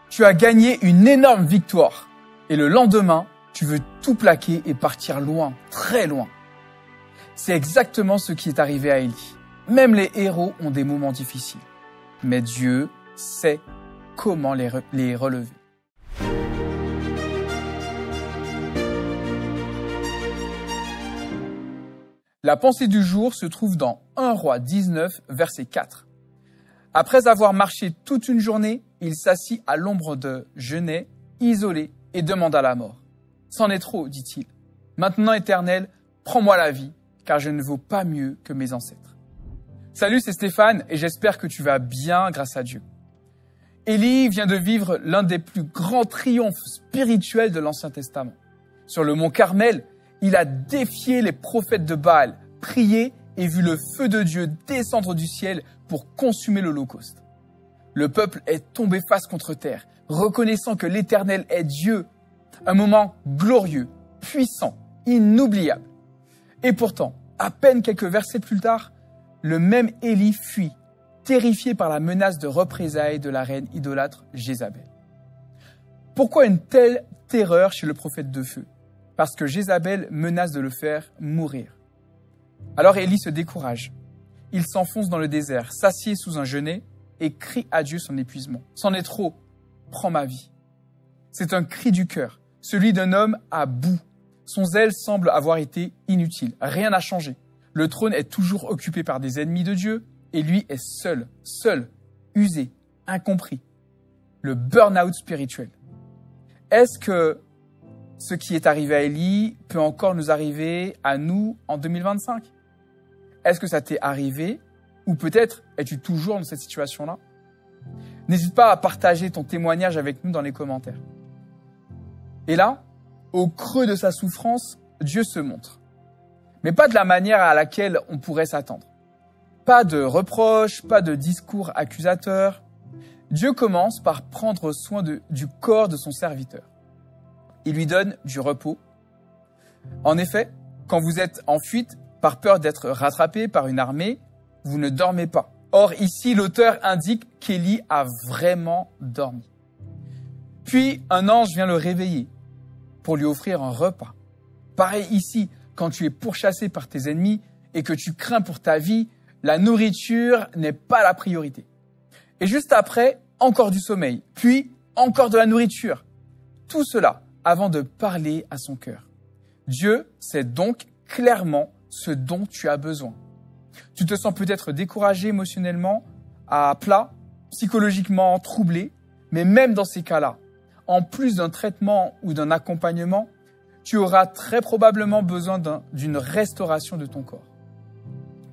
Tu as gagné une énorme victoire. Et le lendemain, tu veux tout plaquer et partir loin, très loin. C'est exactement ce qui est arrivé à Élie. Même les héros ont des moments difficiles. Mais Dieu sait comment les relever. La pensée du jour se trouve dans 1 Roi 19, verset 4. Après avoir marché toute une journée, il s'assit à l'ombre de genêts, isolé, et demanda la mort. C'en est trop, dit-il. Maintenant, Éternel, prends-moi la vie, car je ne vaux pas mieux que mes ancêtres. Salut, c'est Stéphane, et j'espère que tu vas bien grâce à Dieu. Élie vient de vivre l'un des plus grands triomphes spirituels de l'Ancien Testament. Sur le mont Carmel, il a défié les prophètes de Baal, prié et vu le feu de Dieu descendre du ciel pour consumer l'Holocauste. Le peuple est tombé face contre terre, reconnaissant que l'Éternel est Dieu. Un moment glorieux, puissant, inoubliable. Et pourtant, à peine quelques versets plus tard, le même Élie fuit, terrifié par la menace de représailles de la reine idolâtre Jézabel. Pourquoi une telle terreur chez le prophète de feu? Parce que Jézabel menace de le faire mourir. Alors Élie se décourage. Il s'enfonce dans le désert, s'assied sous un genêt et crie à Dieu son épuisement. C'en est trop, prends ma vie. C'est un cri du cœur, celui d'un homme à bout. Son zèle semble avoir été inutile, rien n'a changé. Le trône est toujours occupé par des ennemis de Dieu et lui est seul, usé, incompris. Le burn-out spirituel. Est-ce que ce qui est arrivé à Élie peut encore nous arriver à nous en 2025? Est-ce que ça t'est arrivé ou peut-être es-tu toujours dans cette situation-là? N'hésite pas à partager ton témoignage avec nous dans les commentaires. Et là, au creux de sa souffrance, Dieu se montre. Mais pas de la manière à laquelle on pourrait s'attendre. Pas de reproches, pas de discours accusateurs. Dieu commence par prendre soin du corps de son serviteur. Il lui donne du repos. En effet, quand vous êtes en fuite par peur d'être rattrapé par une armée, vous ne dormez pas. Or, ici, l'auteur indique qu'Élie a vraiment dormi. Puis, un ange vient le réveiller pour lui offrir un repas. Pareil ici, quand tu es pourchassé par tes ennemis et que tu crains pour ta vie, la nourriture n'est pas la priorité. Et juste après, encore du sommeil, puis encore de la nourriture. Tout cela avant de parler à son cœur. Dieu sait donc clairement ce dont tu as besoin. Tu te sens peut-être découragé émotionnellement, à plat, psychologiquement troublé, mais même dans ces cas-là, en plus d'un traitement ou d'un accompagnement, tu auras très probablement besoin d'une restauration de ton corps.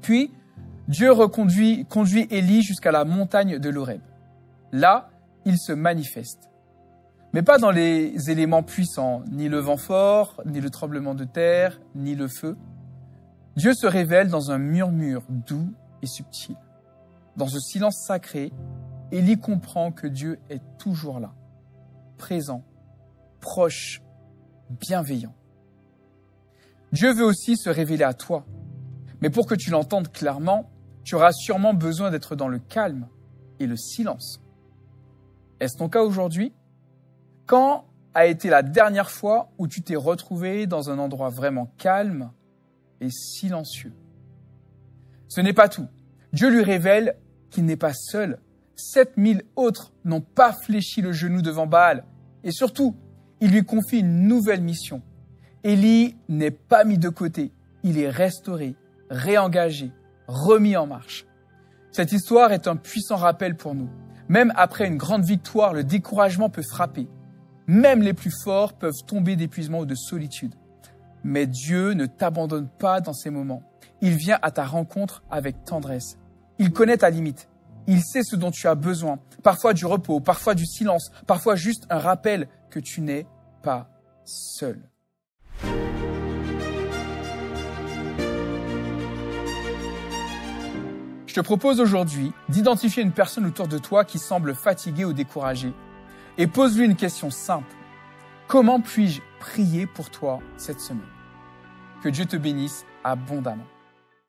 Puis, Dieu conduit Élie jusqu'à la montagne de l'Horeb. Là, il se manifeste. Mais pas dans les éléments puissants, ni le vent fort, ni le tremblement de terre, ni le feu. Dieu se révèle dans un murmure doux et subtil. Dans ce silence sacré, Élie comprend que Dieu est toujours là, présent, proche, bienveillant. Dieu veut aussi se révéler à toi. Mais pour que tu l'entendes clairement, tu auras sûrement besoin d'être dans le calme et le silence. Est-ce ton cas aujourd'hui? Quand a été la dernière fois où tu t'es retrouvé dans un endroit vraiment calme et silencieux? Ce n'est pas tout. Dieu lui révèle qu'il n'est pas seul. 7000 autres n'ont pas fléchi le genou devant Baal. Et surtout, il lui confie une nouvelle mission. Élie n'est pas mis de côté. Il est restauré, réengagé, remis en marche. Cette histoire est un puissant rappel pour nous. Même après une grande victoire, le découragement peut frapper. Même les plus forts peuvent tomber d'épuisement ou de solitude. Mais Dieu ne t'abandonne pas dans ces moments. Il vient à ta rencontre avec tendresse. Il connaît ta limite. Il sait ce dont tu as besoin. Parfois du repos, parfois du silence, parfois juste un rappel que tu n'es pas seul. Je te propose aujourd'hui d'identifier une personne autour de toi qui semble fatiguée ou découragée et pose-lui une question simple. Comment puis-je prier pour toi cette semaine? Que Dieu te bénisse abondamment.